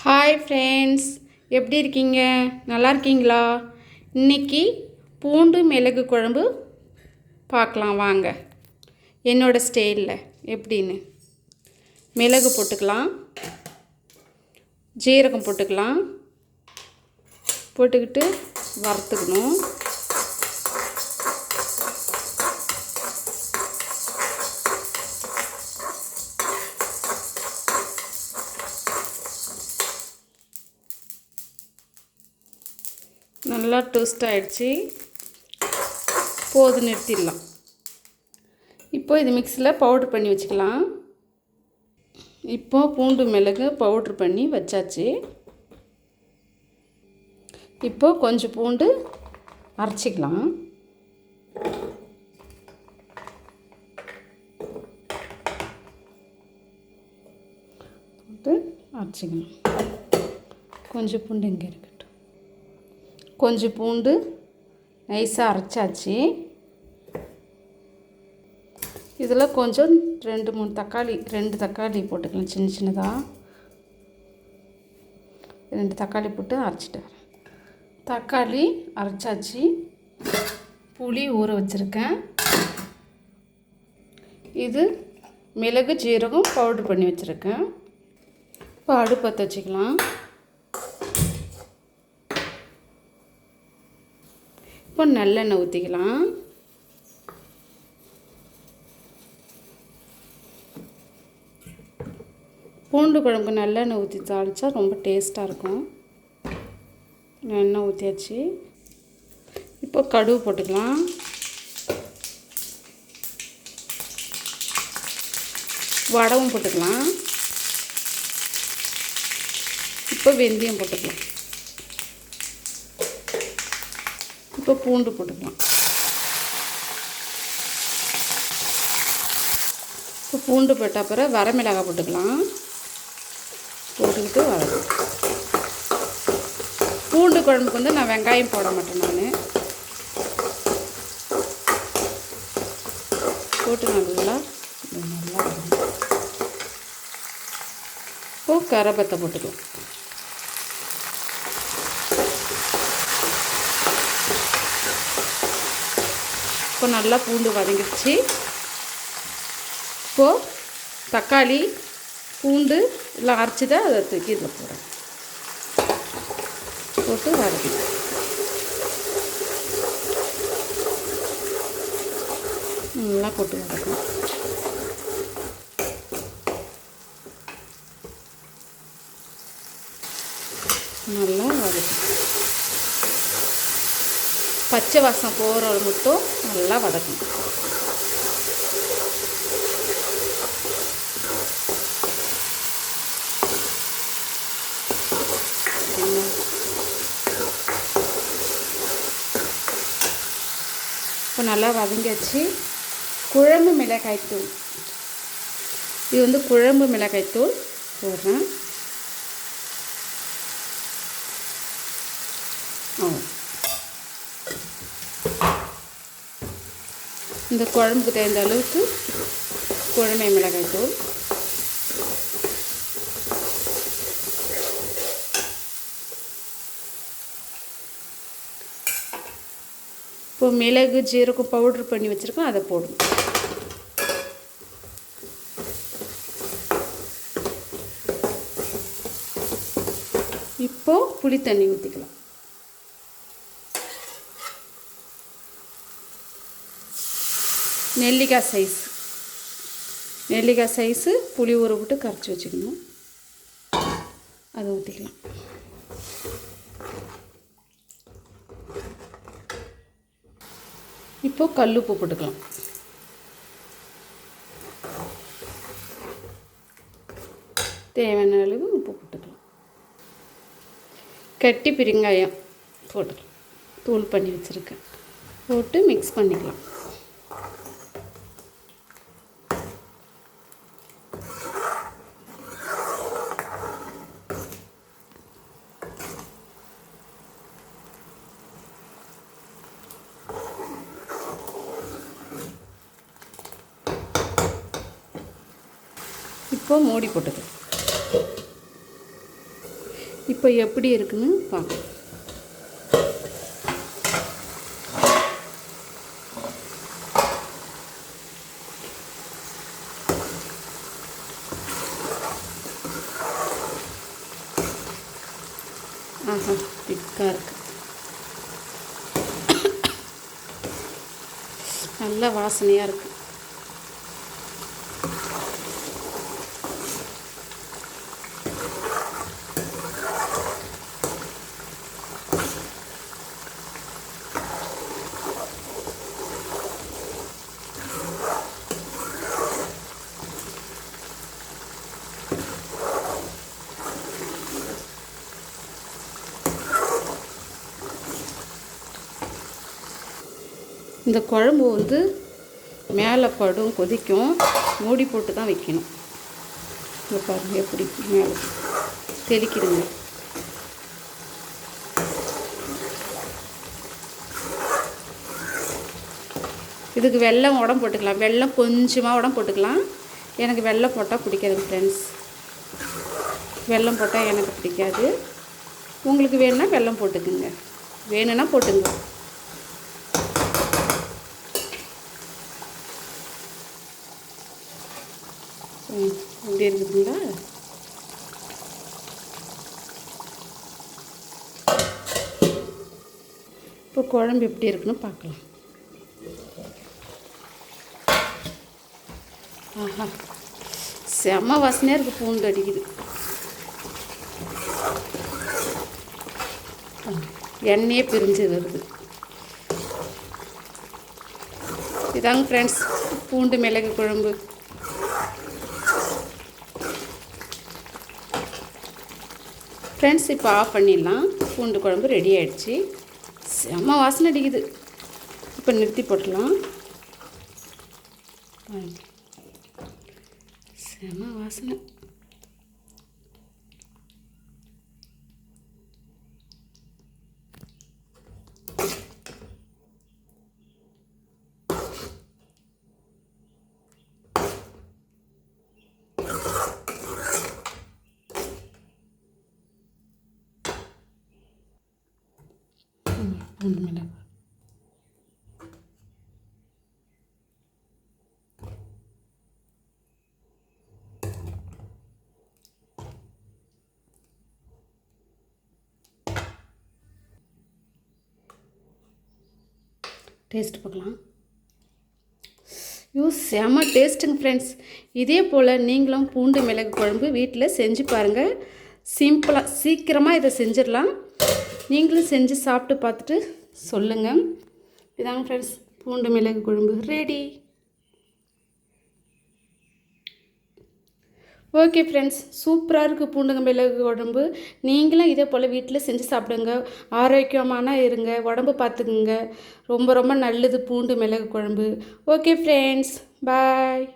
Hi friends, எப்படி இருக்கீங்க? நல்லா இருக்கீங்களா? இன்றைக்கி பூண்டு மிளகு குழம்பு பார்க்கலாம் வாங்க. என்னோடய ஸ்டைலில் எப்படின்னு. மிளகு போட்டுக்கலாம், ஜீரகம் போட்டுக்கலாம், போட்டுக்கிட்டு வறுத்துக்கணும். நல்லா டோஸ்ட் ஆகிடுச்சி, போது நிறுத்திடலாம். இப்போ இது மிக்ஸியில் பவுட்ரு பண்ணி வச்சுக்கலாம். இப்போ பூண்டு மிளகு பவுட்ரு பண்ணி வச்சாச்சு. இப்போ கொஞ்சம் பூண்டு அரைச்சிக்கலாம். போட்டு அரைச்சிக்கலாம். கொஞ்சம் பூண்டு இங்கே இருக்கட்டும். கொஞ்சம் பூண்டு நைஸாக அரைச்சாச்சு. இதில் கொஞ்சம் 2-3 தக்காளி, 2 தக்காளி போட்டுக்கலாம். சின்ன சின்னதாக 2 தக்காளி போட்டு அரைச்சிட்டு வரேன். தக்காளி அரைச்சாச்சு. புளி ஊற வச்சுருக்கேன். இது மிளகு ஜீரகம் பவுட்ரு பண்ணி வச்சுருக்கேன். இப்போ அடுப்பத்தை வச்சுக்கலாம். இப்போ நல்லெண்ணெய் ஊற்றிக்கலாம். பூண்டு குழம்புக்கு நல்லெண்ணெய் ஊற்றி தாளித்தா ரொம்ப டேஸ்ட்டாக இருக்கும். எண்ணெய் ஊற்றியாச்சு. இப்போ கடுகு போட்டுக்கலாம். வடவும் போட்டுக்கலாம். இப்போ வெந்தயம் போட்டுக்கலாம். இப்போ பூண்டு போட்டுக்கலாம். இப்போ பூண்டு போட்ட அப்புறம் வரமிளகாய் போட்டுக்கலாம். போட்டுக்கிட்டு வதக்கும். பூண்டு குழம்புக்கு நான் வெங்காயம் போட மாட்டேன். நான் போட்டு நல்லா இப்போ கரபத்தை போட்டுக்கலாம். இப்போ நல்லா பூண்டு வதங்கிடுச்சு. இப்போது தக்காளி பூண்டு எல்லாம் அரைச்சிதான் அதை தூக்கி இதில் போடுறேன். போட்டு வதக்கணும். நல்லா போட்டு வதக்கணும். நல்லா வதக்கணும். பச்சை வாசம் போகிற மட்டும் நல்லா வதக்கணும். இப்போ நல்லா வதங்கியாச்சு. குழம்பு மிளகாய்த்தூள், இது குழம்பு மிளகாய்த்தூள் போடுறேன். இந்த குழம்புக்கு தகுந்த அளவுக்கு குழம்பு மிளகாய்த்தூள். இப்போ மிளகு ஜீரகம் பவுட்ரு பண்ணி வச்சுருக்கோம், அதை போடணும். இப்போது புளி தண்ணி ஊற்றிக்கலாம். நெல்லிக்காய் சைஸு புளி ஊற விட்டு கரைச்சி வச்சுக்கணும். அதை ஊற்றிக்கலாம். இப்போது கல் உப்பு போட்டுக்கலாம். தேவையான அளவு உப்பு போட்டுக்கலாம். கட்டி பெருங்காயம் போட்டுக்கலாம். தூள் பண்ணி வச்சுருக்கேன். போட்டு மிக்ஸ் பண்ணிக்கலாம். இப்போ மூடி போட்டுக்கலாம். இப்போ எப்படி இருக்குன்னு பார்க்கலாம். ஆஹா, திக்காக இருக்குது. நல்ல வாசனையாக இருக்குது. இந்த குழம்பு வந்து மேலே படும், கொதிக்கும், மூடி போட்டு தான் வைக்கணும். இங்கே பாருங்கள் எப்படி மேலே தெளிக்கிடுங்க. இதுக்கு வெல்லம் உடம்பு போட்டுக்கலாம். வெல்லம் கொஞ்சமாக உடம்பு போட்டுக்கலாம். எனக்கு வெல்லம் போட்டால் பிடிக்காது ஃப்ரெண்ட்ஸ். வெல்லம் போட்டால் எனக்கு பிடிக்காது. உங்களுக்கு வேணும்னா வெல்லம் போட்டுக்குங்க, வேணும்னா போட்டுங்க. இப்படி இருக்குதுங்களா? இப்போ குழம்பு எப்படி இருக்குன்னு பார்க்கலாம். ஆஹா, செம்ம வாசனையாக இருக்குது. பூண்டு அடிக்குது. எண்ணெயே பிரிஞ்சு வருது. இதாங்க ஃப்ரெண்ட்ஸ் பூண்டு மிளகு குழம்பு. ஃப்ரெண்ட்ஸ் இப்போ ஆஃப் பண்ணிடலாம். பூண்டு குழம்பு ரெடி ஆகிடுச்சு. செம்ம வாசனை அடிக்குது. இப்போ நிறுத்தி போட்டுடலாம். செம்ம வாசனை. பூண்டு மிளகு டேஸ்ட் பார்க்கலாம். செம்ம டேஸ்ட்டுங்க ஃப்ரெண்ட்ஸ். இதே போல் நீங்களும் பூண்டு மிளகு குழம்பு வீட்டில் செஞ்சு பாருங்கள். சிம்பிளாக சீக்கிரமாக இதை செஞ்சிடலாம். நீங்களும் செஞ்சு சாப்பிட்டு பார்த்துட்டு சொல்லுங்கள். இதாங்க ஃப்ரெண்ட்ஸ் பூண்டு மிளகு குழம்பு ரெடி. ஓகே ஃப்ரெண்ட்ஸ், சூப்பராக இருக்குது பூண்டு மிளகு குழம்பு. நீங்களும் இதே போல் வீட்டில் செஞ்சு சாப்பிடுங்க. ஆரோக்கியமான இருங்க, உடம்பு பார்த்துக்குங்க. ரொம்ப ரொம்ப நல்லது பூண்டு மிளகு குழம்பு. ஓகே ஃப்ரெண்ட்ஸ், பாய்.